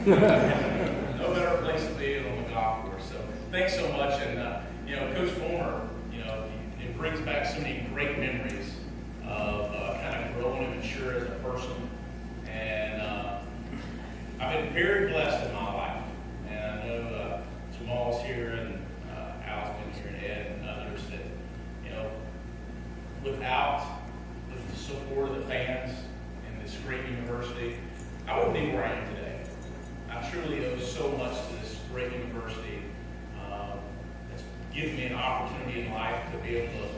No better place to be than on the golf course. So thanks so much. And, Coach Fulmer, it brings back so many great memories of kind of growing and mature as a person. And I've been very blessed in my life. And I know Jamal's here and Al's been here and Ed and others that, without the support of the fans and this great university, I wouldn't be where I am today. I truly owe so much to this great university. It's given me an opportunity in life to be able to,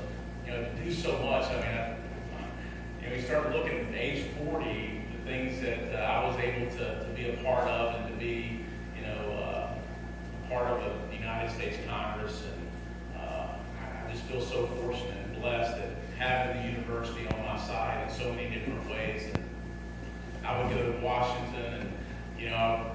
do so much. I mean, we start looking at age 40, the things that I was able to be a part of and to be, a part of the United States Congress. And I just feel so fortunate and blessed that having the university on my side in so many different ways. And I would go to Washington and,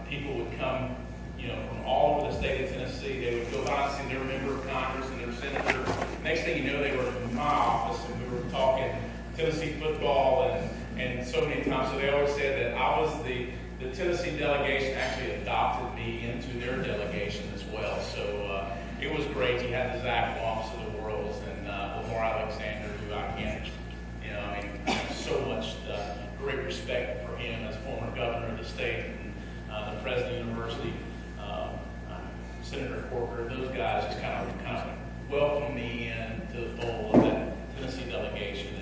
people would come, from all over the state of Tennessee. They would go by and see their member of Congress and their senator. Next thing you know, they were in my office and we were talking Tennessee football and so many times. So they always said that I was the Tennessee delegation actually adopted me into their delegation as well. So it was great. You had the Zach Womps of the world and Lamar Alexander, who I can't, I have so much great respect for him as former governor of the state and the president of the university, Senator Corker. Those guys just kind of welcomed me into the fold of that Tennessee delegation.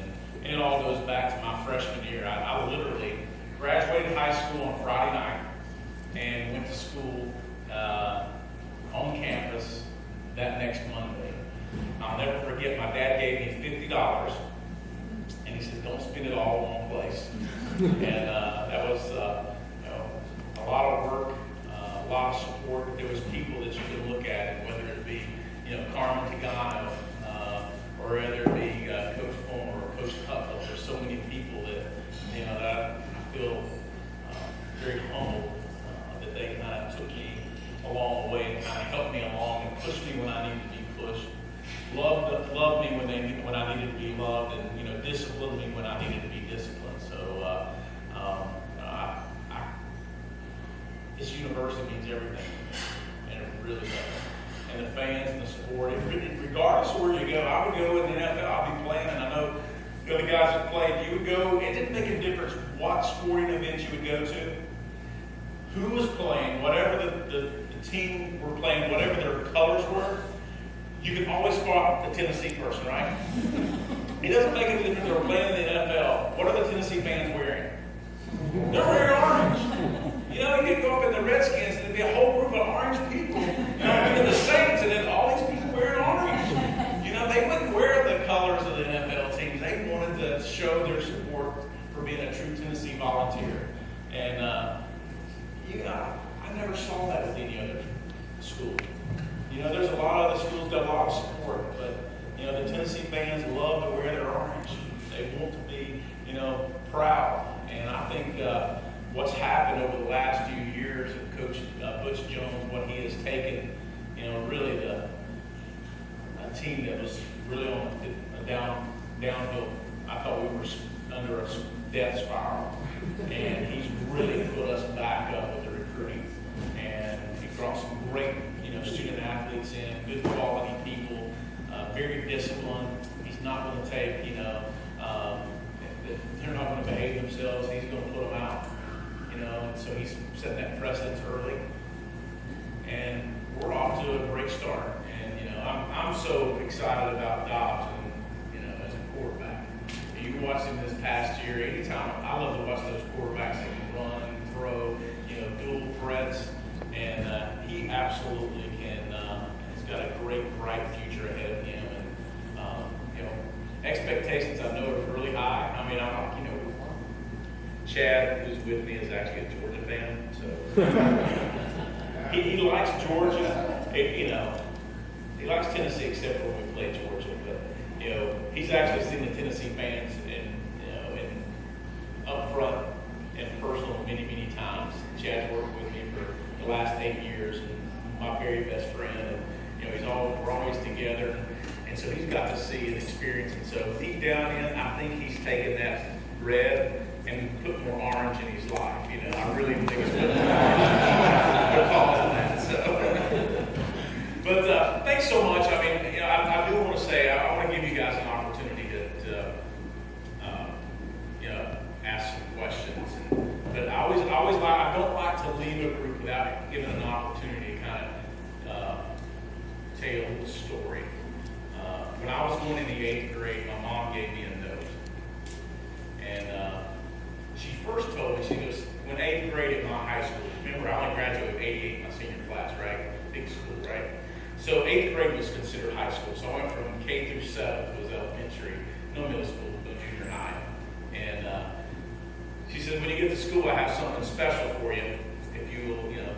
And it all goes back to my freshman year. I literally graduated high school on Friday night and went to school on campus that next Monday. I'll never forget, my dad gave me $50 and he said, don't spend it all in one place. And that was a lot of work, a lot of support. There was people that you could look at, and whether it be Carmen Tagano, or whether it be Coach Fulmer or Coach Cutler. There's so many people that that I feel very humbled that they kind of took me along the way and kind of helped me along and pushed me when I needed to be pushed. Loved me when I needed to be loved, and disciplined me when I needed to be disciplined. So this university means everything, and it really does. And the fans and the support, regardless of where you go. I would go in the NFL. I'll be playing, and I know the other guys that played. You would go. It didn't make a difference what sporting events you would go to, who was playing, whatever the team were playing, whatever their colors were. You can always spot the Tennessee person, right? It doesn't make any difference if they're playing in the NFL. What are the Tennessee fans wearing? They're wearing orange. You could go up in the Redskins and there'd be a whole group of orange people. In the Saints, and then all these people wearing orange. They wouldn't wear the colors of the NFL teams. They wanted to show their support for being a true Tennessee volunteer. And I never saw that with any other school. There's a lot of other schools that got a lot of support, but the Tennessee fans love to wear their orange. They want to be, proud. And I think what's happened over the last few years of Coach Butch Jones, what he has taken, really a team that was really on a downhill. I thought we were under a death spiral, and he's really put us back up with the recruiting. And he brought some great, student athletes in, good quality people, very disciplined. He's not going to take, they're not going to behave themselves. He's going to put them out, and so he's setting that precedence early. And we're off to a great start. And, I'm so excited about Dobbs and, as a quarterback. You watch him this past year, anytime, I love to watch those quarterbacks that can run and throw, dual threats. And he absolutely can, he's got a great, bright future ahead of him. And, expectations I know are really high. I mean, I'm like, Chad, who's with me, is actually a Georgia fan. So he likes Georgia. He likes Tennessee except for when we play Georgia. But, he's actually seen the Tennessee fans in up front and personal many, many times. Chad's worked with me for the last 8 years, and my very best friend. And, we're always together. And so he's got to see and experience it. So deep down in, I think he's taken that red and put more orange in his life. You know, I really think it's been a cause of that. So, but thanks so much. I mean, you know, I do want to say I want to give you guys an opportunity to you know, ask some questions. But I don't like to leave a group without giving an opportunity to kind of tell you a little story. When I was going in the 8th grade, my mom gave me a note. And she first told me, she goes, when 8th grade at my high school, remember I only graduated with 88 in my senior class, right? Big school, right? So 8th grade was considered high school. So I went from K through 7th was elementary, no middle school, no junior high. And she said, when you get to school, I have something special for you. If you will, you know,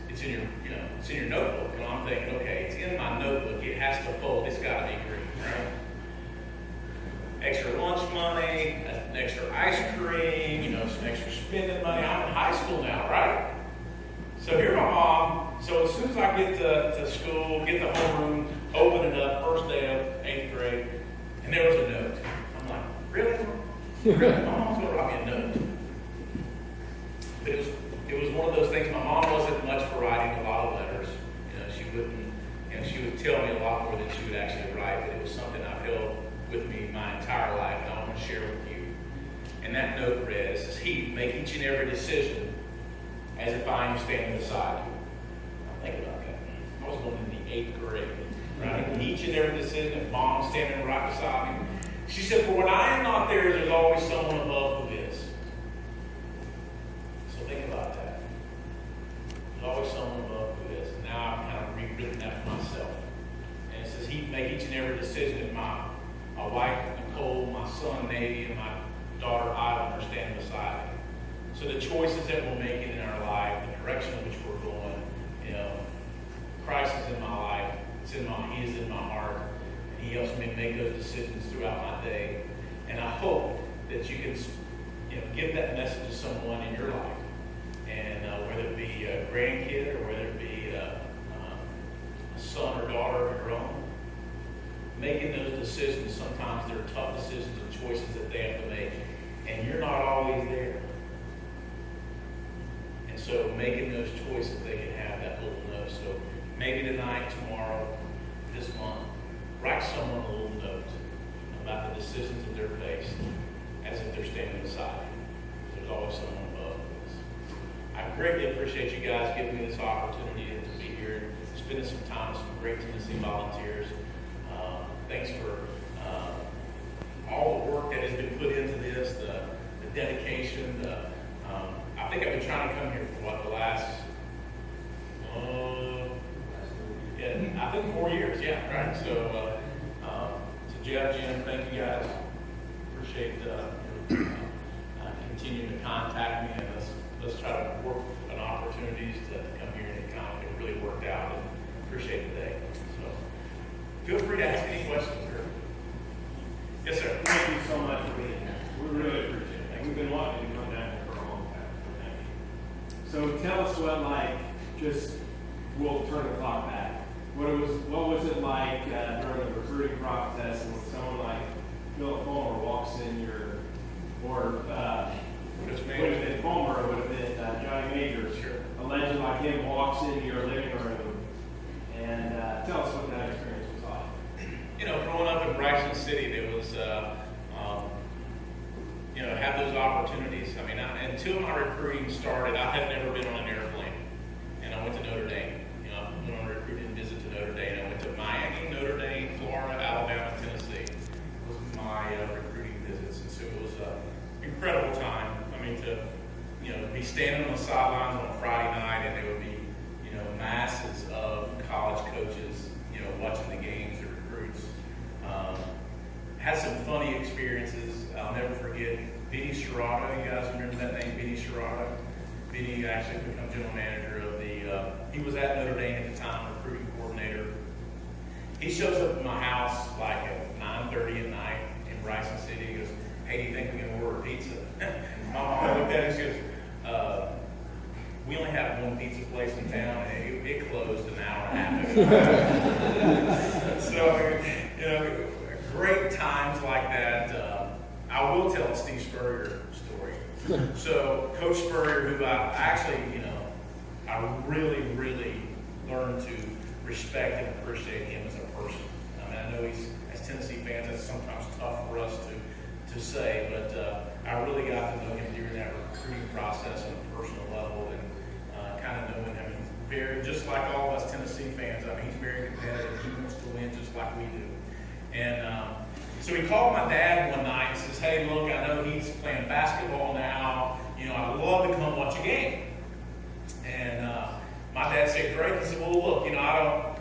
it's in your notebook. And I'm thinking, okay, it's in my notebook. It has to fold. It's got to be green, right? Extra lunch money, extra ice cream, you know, some extra spending money. I'm in high school now, right? So here my mom. So as soon as I get to school, get the homeroom, open it up, first day of 8th grade, and there was a note. I'm like, really? Really? My mom's going to write me a note. But it was one of those things. My mom wasn't much for writing a lot of letters. You know, she would tell me a lot more than she would actually write. But it was something I held with me my entire life, and I want to share with you. And that note read, it says, Heath, make each and every decision as if I am standing beside you. Now think about that. I was going in the 8th grade, right? And each and every decision, and mom standing right beside me. She said, for when I am not there, there's always someone above who is. So think about that. There's always someone above who is. And now I've kind of rewritten that for myself. And it says, He'd make each and every decision. My wife, Nicole, my son, Navy, and my daughter, Island, are standing beside me. So the choices that we're making in our life, the direction in which we're going, you know, Christ is in my life. He is in my heart. He helps me make those decisions throughout my day. And I hope that you can, you know, give that message to someone in your life. And whether it be a grandkid or whether it be a son or daughter of your own, making those decisions, sometimes they're tough decisions and choices that they have to make. And you're not always there. And so making those choices, they can have that little note. So maybe tonight, tomorrow, this month, write someone a little note about the decisions that they're faced as if they're standing beside you. There's always someone above us. I greatly appreciate you guys giving me this opportunity to be here and spending some time with some great Tennessee volunteers. Thanks for all the work that has been put into this, the dedication. I think I've been trying to come here for the last, I think 4 years, yeah, right? So, Jeff, Jim, thank you guys. Appreciate continuing to contact me, and let's try to work on opportunities to come here and it really worked out, and appreciate the day. So, feel free to ask any questions. Yes, sir. Thank you so much for being here. We really appreciate it. We've been wanting to come down here for a long time, so thank you. So tell us we'll turn the clock back. What was it like during the recruiting process, and when someone like Philip Fulmer walks in would have been Fulmer, or would have been Johnny Majors, Sure. a legend like him walks into your living room, and tell us what that experience was like. You know, growing up in Bryson City, there was, you know, have those opportunities. I mean, until my recruiting started, I had never been on an airplane, and I went to Notre Dame. You know, I went on a recruiting visit to Notre Dame. I went to Miami, Notre Dame, Florida, Alabama, Tennessee. Was my recruiting visits, and so it was an incredible time. I mean, to be standing on the sidelines on a Friday night, and there would be masses of college coaches watching the games, the recruits. Had some funny experiences. I'll never forget Vinny Sherrata. You guys remember that name, Vinny Sherrata? Vinny actually became general manager of he was at Notre Dame at the time, recruiting coordinator. He shows up at my house like at 9:30 at night in Bryson City. He goes, "Hey, do you think we can order pizza?" My mom looked at it and she goes, "We only have one pizza place in town, and it closed an hour and a half ago." So, great times like that. I will tell a Steve Spurrier story. So Coach Spurrier, who I actually, I really, really learned to respect and appreciate him as a person. I mean, I know he's, as Tennessee fans, that's sometimes tough for us to say, but I really got to know him during that recruiting process on a personal level, and kind of knowing him. He's very, just like all of us Tennessee fans, I mean, he's very competitive. He wants to win just like we do. And so he called my dad one night and says, hey, look, I know he's playing basketball now. I'd love to come watch a game. And my dad said, great. He said, well, look, I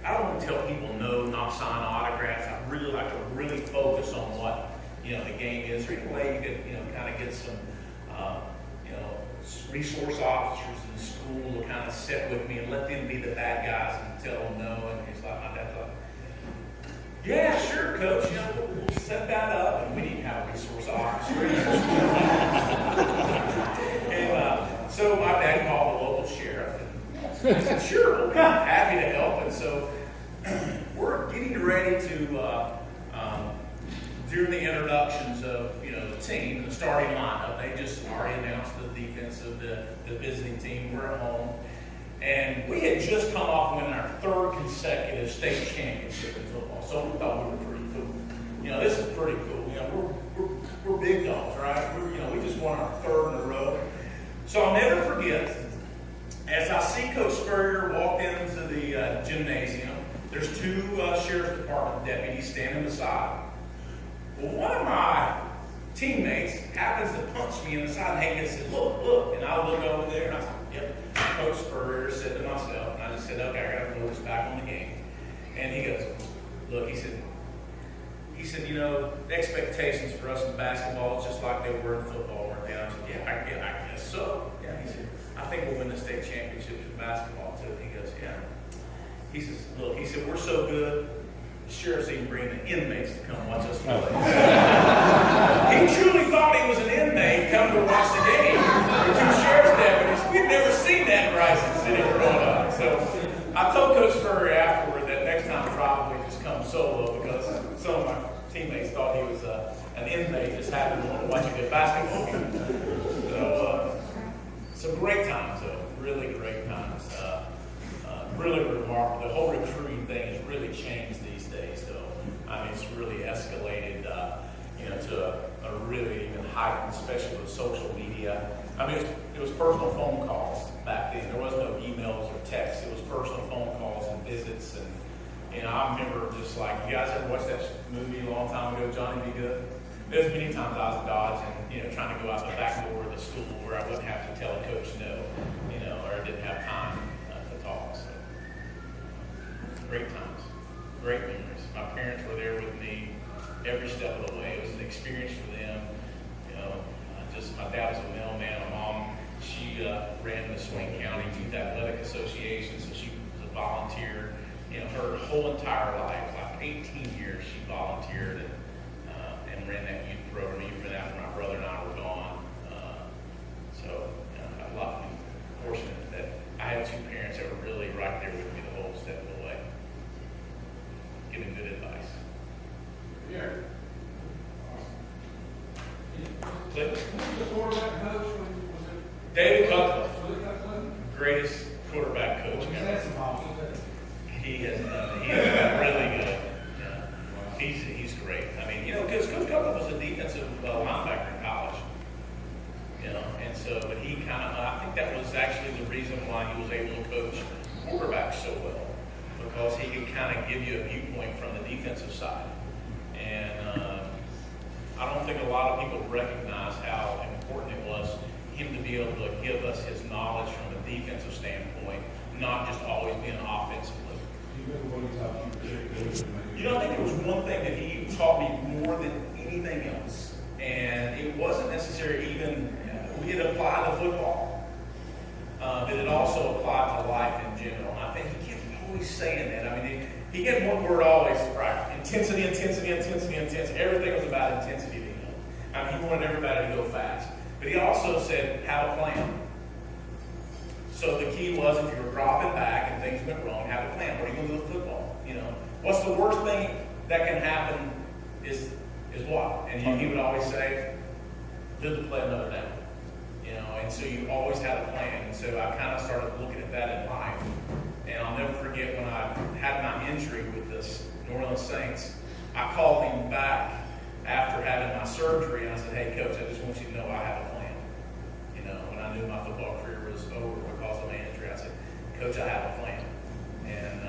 don't want to tell people no, not sign autographs. I really like to really focus on what, the game is. Or any way you could, kind of get some, resource officers in school to kind of sit with me and let them be the bad guys and tell them no. And he's like, my dad's like, yeah, sure, Coach. We'll set that up. And we didn't have a resource officer. And so my dad called the local sheriff. And I said, sure, we'll be happy to help. And so we're getting ready to, during the introductions of, the team, the starting lineup, they just already announced the defense of the visiting team. We're at home. And we had just come off winning our third consecutive state championship in football. So we thought we were pretty cool. This is pretty cool. We're big dogs, right? We just won our third in a row. So I'll never forget, as I see Coach Spurrier walk into the gymnasium, there's two Sheriff's Department deputies standing beside. Well, one of my teammates happens to punch me in the side and he said, look. And I look over there and I said, yep. Coach Spurrier said to myself, and I just said, okay, I got to focus back on the game. And he goes, look, he said, expectations for us in basketball is just like they were in football, weren't they? I said, yeah, I guess so. Yeah, he said, I think we'll win the state championships in basketball too. He goes, yeah. He says, look, we're so good, the sheriff's even bringing the inmates to come watch us play. He truly thought he was an inmate coming to watch the game. The two sheriff's deputies, we'd never seen that in Rising City growing up. So I told Coach Spurrier afterward that next time probably just come solo because some of my teammates thought he was an inmate just happened to want to watch a good basketball game. So some great times, though. Really great times. Really remarkable. The whole recruiting thing has really changed these days, though. I mean, it's really escalated, to a really even heightened, especially with social media. I mean, it was personal phone calls back then. There was no emails or texts. It was personal phone calls and visits. And, I remember just like, you guys ever watched that movie a long time ago, Johnny Be Good? There's many times I was in Dodge and, trying to go out the back door of the school where I wouldn't have to tell a coach no, or I didn't have time to talk. So, great times, great memories. My parents were there with me every step of the way. It was an experience for them. My dad was a mailman. My mom, she ran the Swain County Youth Athletic Association, so she was a volunteer. Her whole entire life, like 18 years, she volunteered and ran that youth program even after my brother and I were gone. I love being fortunate that I had two parents that were really right there with me the whole step of the way, giving good advice. Yeah. Click. The quarterback coach was it? David Cutcliffe, Was it Cutcliffe? greatest quarterback coach Was ever. that small? He has been really good. Yeah. He's great. I mean, because Coach Cutcliffe was a defensive linebacker in college. And so, but he I think that was actually the reason why he was able to coach quarterbacks so well, because he could kind of give you a viewpoint from the defensive side. And I don't think a lot of people recognize how important it was him to be able to give us his knowledge from a defensive standpoint, not just always being offensively. I think there was one thing that he taught me more than anything else, and it wasn't necessarily even, it applied to football, but it also applied to life in general. And I think he kept always saying that. I mean, he had one word always, right? Intensity. Everything was about intensity to him. I mean, he wanted everybody to go fast. But he also said, have a plan. So the key was, if you were dropping back and things went wrong, have a plan. What are you going to do with football? What's the worst thing that can happen is is what? And he would always say, live to play another down. You know, and so you always had a plan. And so I kind of started looking at that in life. And I'll never forget when I had my injury with this New Orleans Saints, I called him back after having my surgery, and I said, hey, Coach, I just want you to know I have a plan. You know, when I knew my football career was over because of my injury, I said, Coach, I have a plan. And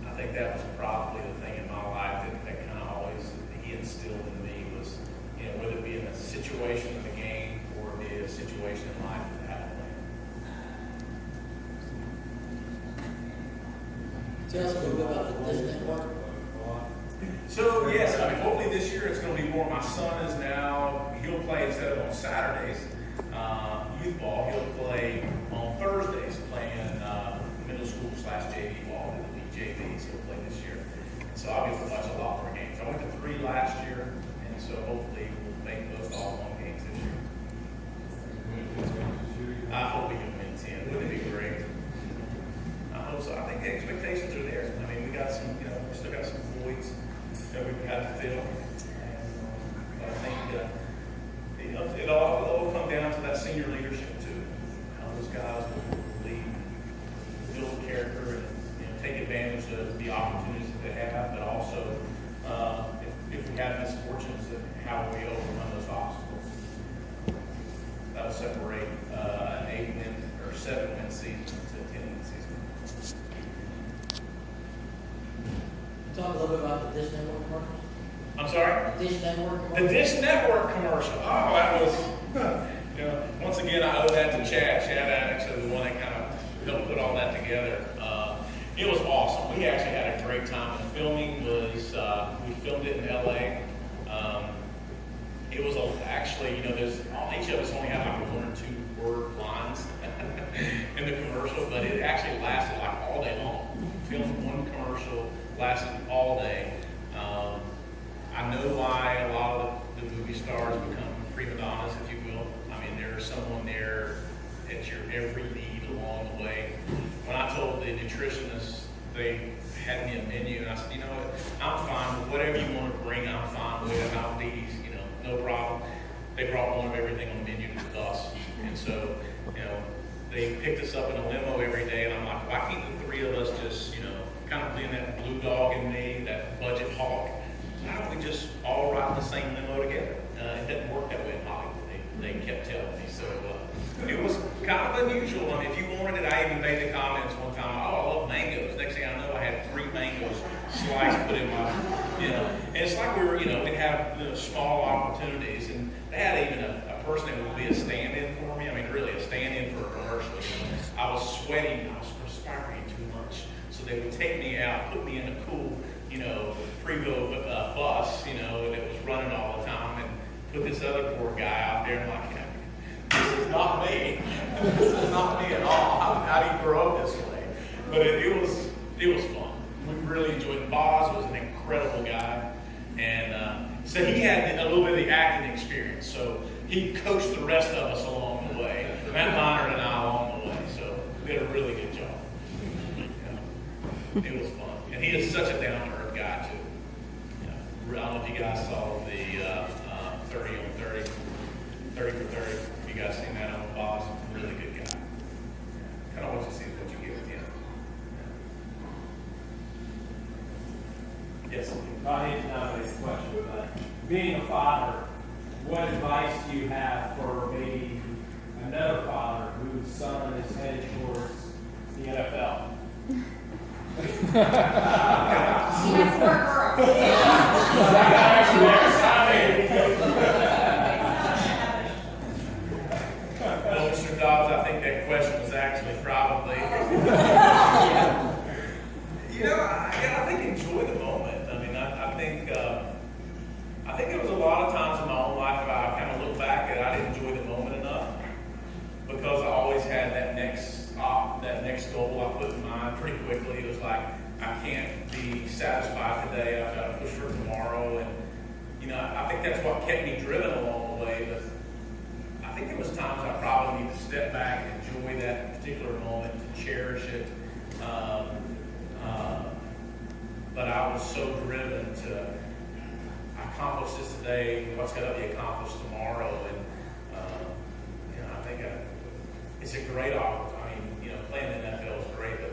I think that was probably the thing in my life that kind of always he instilled in me was, you know, whether it be in a situation in the game or it be a situation in life, that have a plan. Tell us a little bit about this network. So yes, I mean, hopefully this year it's going to be more. My son is now, he'll play instead of on Saturdays, youth ball, he'll play on Thursdays playing middle school / JV ball. It'll be JV, so he'll play this year. And so I'll get to watch a lot more games. I went to 3 last year, and so hopefully we'll make those all 1 games this year. I hope we can win 10. Wouldn't it be great? I hope so. I think the expectations are there. I mean, we got some, you know, we still got some voids that we've had to fill. And I think you know, it all come down to that senior leadership too. How those guys will lead, build character, and you know, take advantage of the opportunities that they have, but also if we have misfortunes, how will we overcome those obstacles? That'll separate an 8-win or 7-win season to a 10-win season. Talk a little bit about the Dish Network commercials. I'm sorry? Dish Network The commercials. Dish Network commercial. Oh, that was, you know, once again, I owe that to Chad. Chad actually the one that kind of helped put all that together. It was awesome. We actually had a great time. The filming was, we filmed it in LA. It was actually, you know, each of us only had like 1 or 2 word lines in the commercial, but it actually lasted like all day long. Filmed 1 commercial, lasted all day. I know why a lot of the movie stars become prima donnas, if you will. I mean, there's someone there at your every need along the way. When I told the nutritionist they had me a menu, and I said, you know what, I'm fine with whatever you want to bring, I'm fine with it. I'll be, you know, no problem. They brought one of everything on the menu to the bus. And so, you know, they picked us up in a limo every day, and I'm like, why can't the 3 of us just, you know, kind of being that blue dog in me, that budget hawk, why don't we just all ride the same limo together? It doesn't work that way in Hollywood. They kept telling me. So it was kind of unusual. I mean, if you wanted it, I even made the comments one time, oh, I love mangoes. Next thing I know, I had 3 mangoes sliced put in my, you know. And it's like we were, you know, we'd have small opportunities. And they had even a person that would be a stand-in for me. I mean, really, a stand-in for a commercial. You know. I was sweating. I was perspiring too much. So they would take me out, put me in a cool, you know, Prevost bus, you know, that was running all the time, and put this other poor guy out there, and like, this is not me. This is not me at all. How do you grow up this way? But it was fun. We really enjoyed it. Boz was an incredible guy, and so he had a little bit of the acting experience. So he coached the rest of us along the way. Matt Minor and I along the way. So we did a really good job. Yeah. It was fun, and he is such a down-to-earth guy too. Yeah. I don't know if you guys saw the 30 on 30, 30 for 30. You guys seen that on the boss? Really good guy. Kind of want you to see what you get with him. Yes. I hate to not make a question, but being a father, what advice do you have for maybe another father whose son is headed towards the NFL? She has 4 girls. Well, Mr. Dobbs, I think that question was actually probably, you know, I think enjoy the moment. I mean, I think there was a lot of times in my own life where I kind of look back and I didn't enjoy the moment enough because I always had that next goal I put in mind pretty quickly. It was like, I can't be satisfied today. I've got to push for tomorrow. And, you know, I think that's what kept me driven along the way. But I think there was times I probably need to step back and enjoy that particular moment, to cherish it. But I was so driven to, I accomplished this today, what's got to be accomplished tomorrow, and I think it's a great opportunity. I mean, playing in the NFL is great, but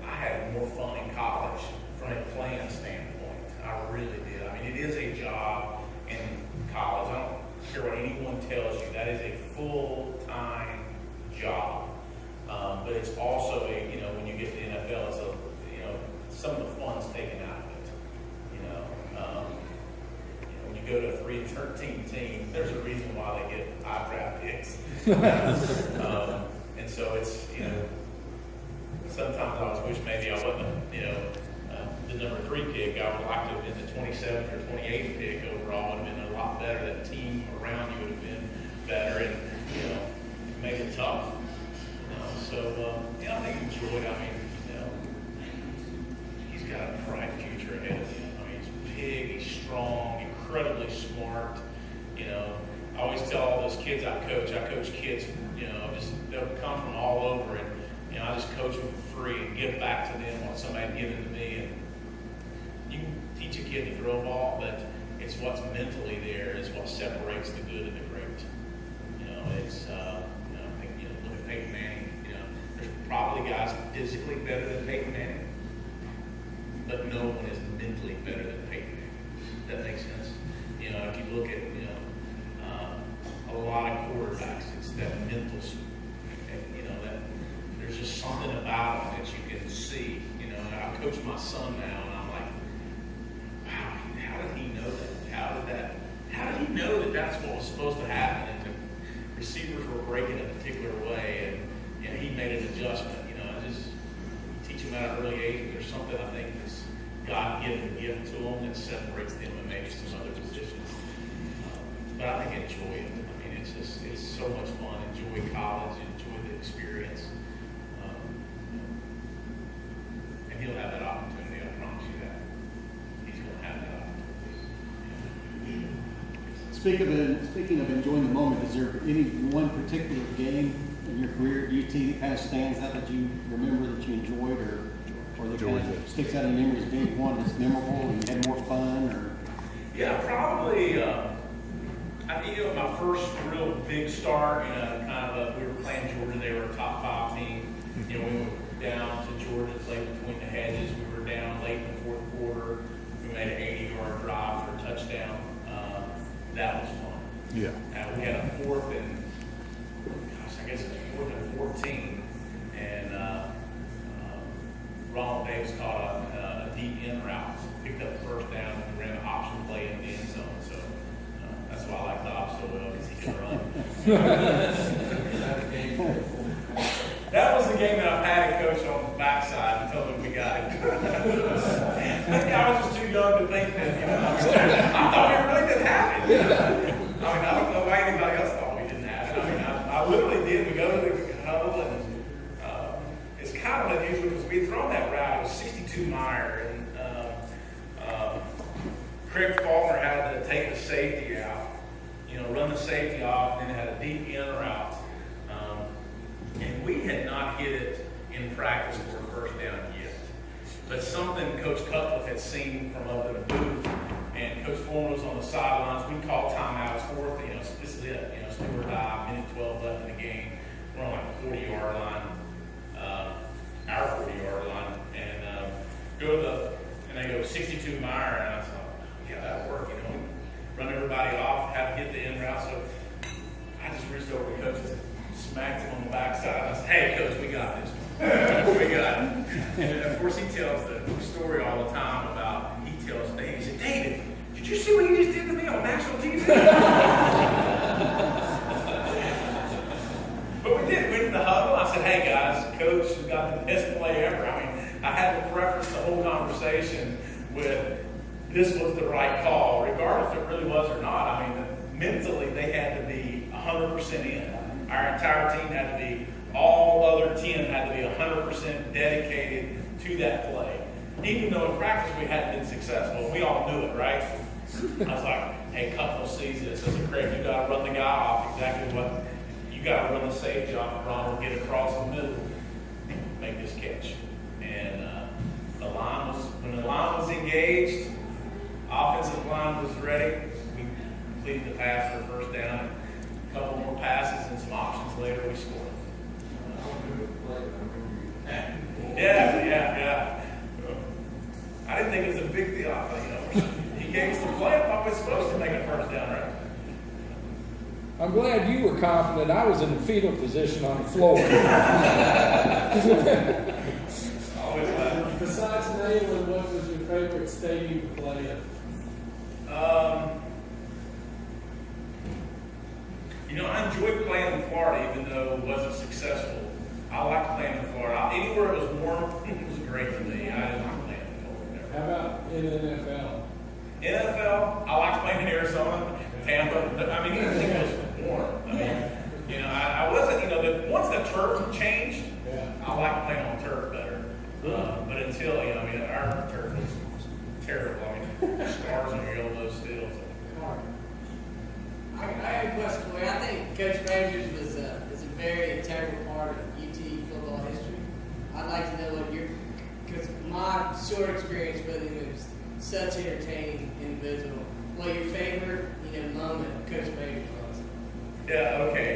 I had more fun in college from a playing standpoint. I really did. I mean, it is a job in college. I don't care what anyone tells you. That is a full-time job. But it's also when you get to the NFL, it's some of the fun's taken out of it. When you go to a 3-13 team, there's a reason why they get high draft picks. And so it's, sometimes I always wish maybe I wasn't, the number 3 pick. I would like to have been the 27th or 28th pick overall. Would have been a lot better. That team around you would have been better, and made it tough. So I think enjoy it. I mean, he's got a bright future ahead of him. I mean, he's big, he's strong, incredibly smart. I always tell all those kids I coach kids, they'll come from all over, and I just coach them for free and give back to them what somebody given to me. And you can teach a kid to throw a ball, but it's what's mentally there is what separates the good and the great. It's I think look at Peyton Manning. There's probably guys physically better than Peyton Manning, but no one is mentally better than Peyton Manning. That makes sense. If you look at a lot of quarterbacks, it's that mental. That there's just something about them that you can see. I coach my son now, and I'm like, wow, how did he know that? How did he know that that's what was supposed to happen? And the receivers were breaking a particular way, and he made an adjustment. I just teach them at an early age. There's something I think that's God-given gift to them that separates them and maybe some other positions. But I think enjoy it. I mean, it's so much fun. Enjoy college. Enjoy the experience. And he'll have that opportunity. I promise you that. He's going to have that opportunity. Speaking of enjoying the moment, is there any one particular game in your career at UT that kind of stands out that you remember that you enjoyed, or that kind of sticks out in your memory as being one that's memorable and you had more fun? Or Yeah, probably. I think my first real big start. We were playing Georgia. They were a top 5 team. We went down to Georgia, played between the hedges. We were down late in the 4th quarter. We made an 80-yard drive for a touchdown. That was fun. Yeah. We had a 4th and, I guess it was 4th and 14, and Ronald Davis caught a deep in route, picked up the first down, and ran an option play in the end zone. So that's why I like the ops so well, because he can run. That was the game that I patted Coach on the backside and told him we got it. I was just too young to think that, I thought we really didn't have it. I don't know why anybody else thought we didn't have it. I literally did. We go to the huddle, and it's kind of unusual because we had thrown that route. It was 62 Meyer, and Craig Faulkner had to take the safety out, run the safety off, and then had a deep in route. And we had not hit it in practice for a first down yet. But something Coach Cutcliffe had seen from up in the booth, and Coach Foreman was on the sidelines. We called timeouts, 4th, this is it, still or die, minute 12 left in the game. We're on like the 40-yard line, our 40-yard line, and they go 62 Meyer, and I thought, yeah, that'll work, run everybody off, have to hit the in route. So I just reached over to Coach and smacked him on the backside. I said, hey, Coach, we got this. We got it. And of course, he tells the story all the time about, he tells David, he said, David, did you see what you just did to me on national TV? But we did. We went in the huddle. I said, hey, guys, Coach has got the best play ever. I had to preface the whole conversation with, this was the right call, regardless if it really was or not. Mentally, they had to be 100% in. Our entire team had to be, all other 10 had to be 100% dedicated to that play. Even though in practice we hadn't been successful, we all knew it, right? I was like, hey, Cutler sees this. I said, Craig, you got to run the guy off exactly what, you got to run the safety off of Ronald, get across the middle, make this catch. And when the line was engaged, offensive line was ready. We completed the pass for first down. A couple more passes and some options later, we scored. Yeah. I didn't think it was a big deal. I thought, he gave us the play. I thought we were supposed to make a first down, right? I'm glad you were confident I was in the fetal position on the floor. Always glad. Besides Nayland, what was your favorite stadium to play in? I enjoyed playing in Florida, even though it wasn't successful. I liked playing in Florida. Anywhere it was warm, it was great to me. I didn't like playing in Florida. How about in the NFL? NFL, I liked playing in Arizona, Tampa. I mean, everything was warm. I wasn't, once the turf changed, I liked playing on turf better. But until, our turf was terrible. Scars on your elbows still. I have a question for you. I think Coach Majors was a very integral part of UT football history. I'd like to know what because my short experience with him is such an entertaining individual. What your favorite, moment of Coach Majors was? Yeah, okay.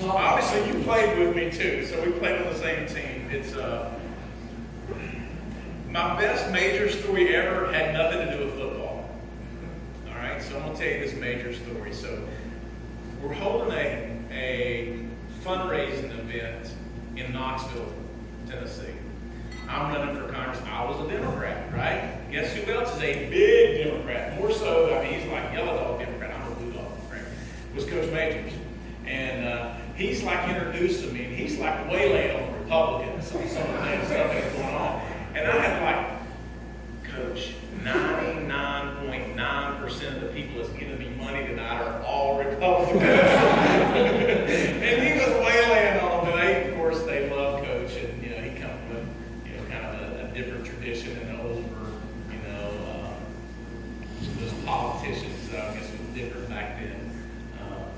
Obviously, you played with me too, so we played on the same team. It's my best major story ever had nothing to do with football. All right, so I'm gonna tell you this major story. So we're holding a fundraising event in Knoxville, Tennessee. I'm running for Congress. I was a Democrat, right? Guess who else is a big Democrat? More so, he's like yellow dog Democrat. I'm a blue dog Democrat. Was Coach Majors. And he's like introducing me, and he's like waylaying on the Republicans on some of the things stuff that's going on. And I had Coach, 99.9% of the people that's giving me money tonight are all Republicans. And he was waylaying on them. And of course, they love Coach, and he comes with kind of a different tradition and an older, those politicians. I guess was different back then.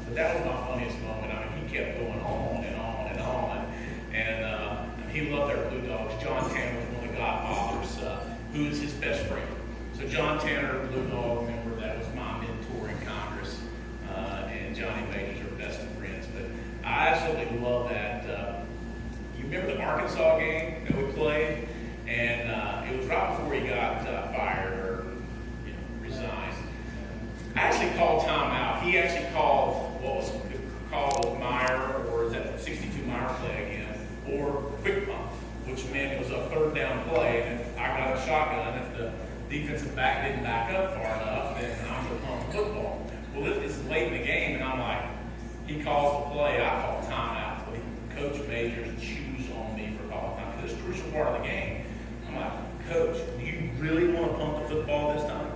But that was my funniest moment. He kept going on and on and on, and he loved our Blue Dogs. John Tanner was one of the godfathers, who is his best friend. So John Tanner, Blue Dog member, that was my mentor in Congress, and Johnny Majors are best of friends. But I absolutely love that. You remember the Arkansas game that we played, and it was right before he got fired or resigned. I actually called timeout. He actually called what was called Meyer, or is that 62 Meyer play again, or quick pump, which meant it was a third down play, and if I got a shotgun, if the defensive back didn't back up far enough, then I'm going to pump the football. Well, it's late in the game, and I'm like, he calls the play, I call timeout. Well, Coach Majors chews on me for calling time, because it's a crucial part of the game. I'm like, Coach, do you really want to pump the football this time?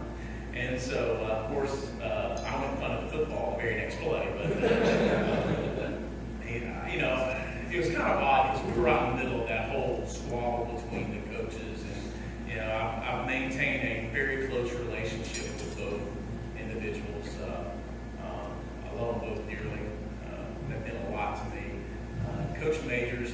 And so, of course, I went in front of the football the very next play. But, it was kind of odd because we were right in the middle of that whole squabble between the coaches. And, I've maintained a very close relationship with both individuals. I love them both dearly. They've meant a lot to me. Coach Majors,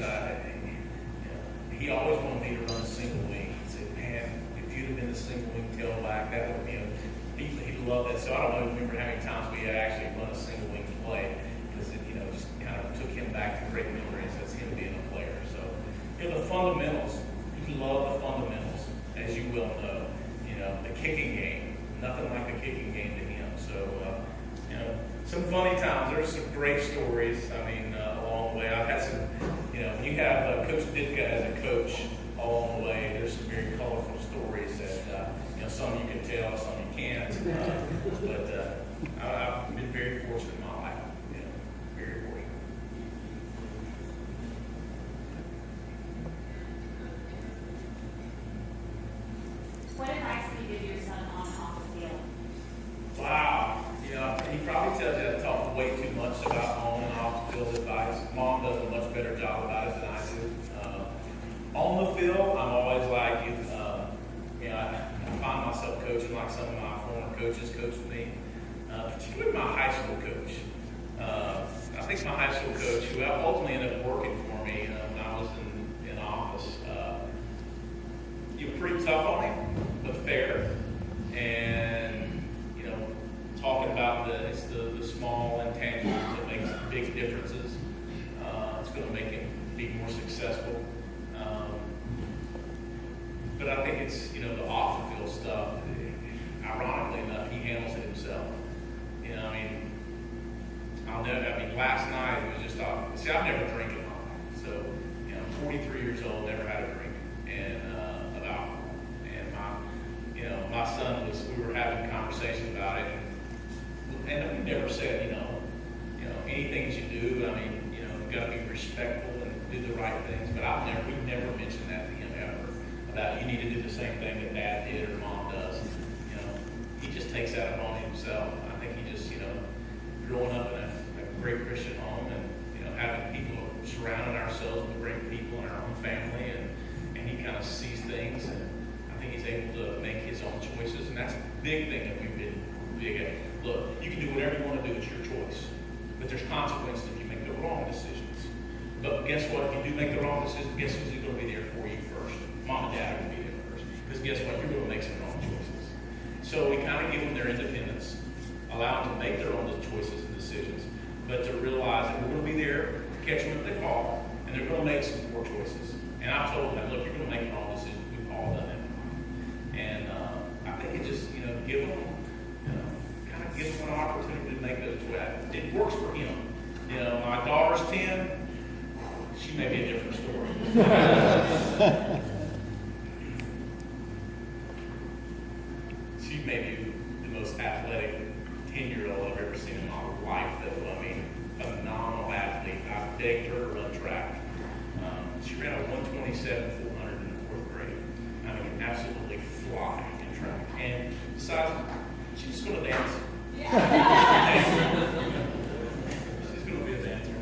he always wanted me to run single wing. He said, man, if you'd have been the single wing tailback, that would have been. He loved that. So I don't remember how many times we had actually run a single wing play, because it, just kind of took him back to great memories as him being a player. So, the fundamentals, he loved the fundamentals, as you well know. The kicking game, nothing like the kicking game to him. So, some funny times. There's some great stories. Along the way, I've had some. When you have Coach Ditka as a coach along the way, there's some very colorful stories that some you can tell, some you can't. But I've been very fortunate in my life. Very fortunate. What advice would you give your son on and off the field? Wow. He probably tells you I talk way too much about on and off the field advice. Mom does a much better job about it than I do. On the field, I'm always like, I find myself coaching like some of my former coaches coached me, particularly my high school coach. I think my high school coach, who ultimately ended up working for me when I was in office, you were pretty tough on him, but fair. And be more successful. But I think it's, you know, the off the field stuff, ironically enough, he handles it himself. You know, last night it was just, see, I've never drank in my life. So, you know, I'm 43 years old, never had a drink of alcohol. And my son we were having a conversation about it. And we never said, you know, anything that you do, you've got to be respectful and do the right things. But we've never mentioned that to him ever, about you need to do the same thing that Dad did or Mom does. You know, he just takes that upon himself. I think he just, growing up in a great Christian home and, having people surrounding ourselves with great people in our own family, and he kind of sees things, and I think he's able to make his own choices, and that's a big thing that we've been big at. Look, you can do whatever you want to do, it's your choice, but there's consequences if you make the wrong decisions. But guess what? If you do make the wrong decision, guess who's going to be there for you first? Mom and Dad are going to be there first, because guess what? You're going to make some wrong choices. So we kind of give them their independence, allow them to make their own choices and decisions, but to realize that we're going to be there to catch them if they fall, and they're going to make some poor choices. And I've told them, look, you're going to make wrong decisions. We've all done that. And I think it just, give them, kind of give them an opportunity to make those choices. It works for him. My daughter's 10. She may be a different story. She may be the most athletic 10-year-old I've ever seen in my life, though. Phenomenal athlete. I begged her to run track. She ran a 127 400 in the 4th grade. Absolutely fly in track. And besides, she's just going to dance. She's going to be a dancer.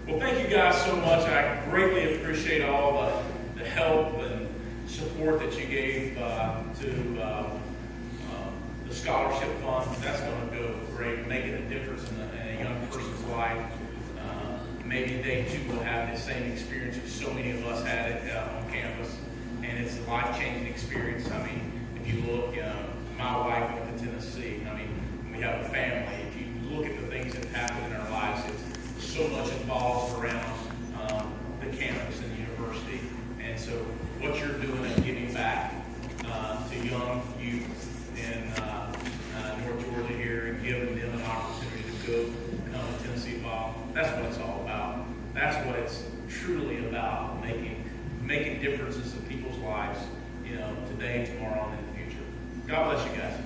Well, thank you guys so much. I greatly appreciate all the help and support that you gave to the scholarship fund. That's going to go great, making a difference in a young person's life. Maybe they too will have the same experience that so many of us had on campus, and it's a life-changing experience. If you look, my wife went to Tennessee. We have a family. If you look at the things that happen in our lives, it's so much involved around the campus and the university. And so what you're doing is giving back to young youth in North Georgia here and giving them an opportunity to go come to Tennessee Fall. That's what it's all about. That's what it's truly about, making differences in people's lives, today, tomorrow, and in the future. God bless you guys.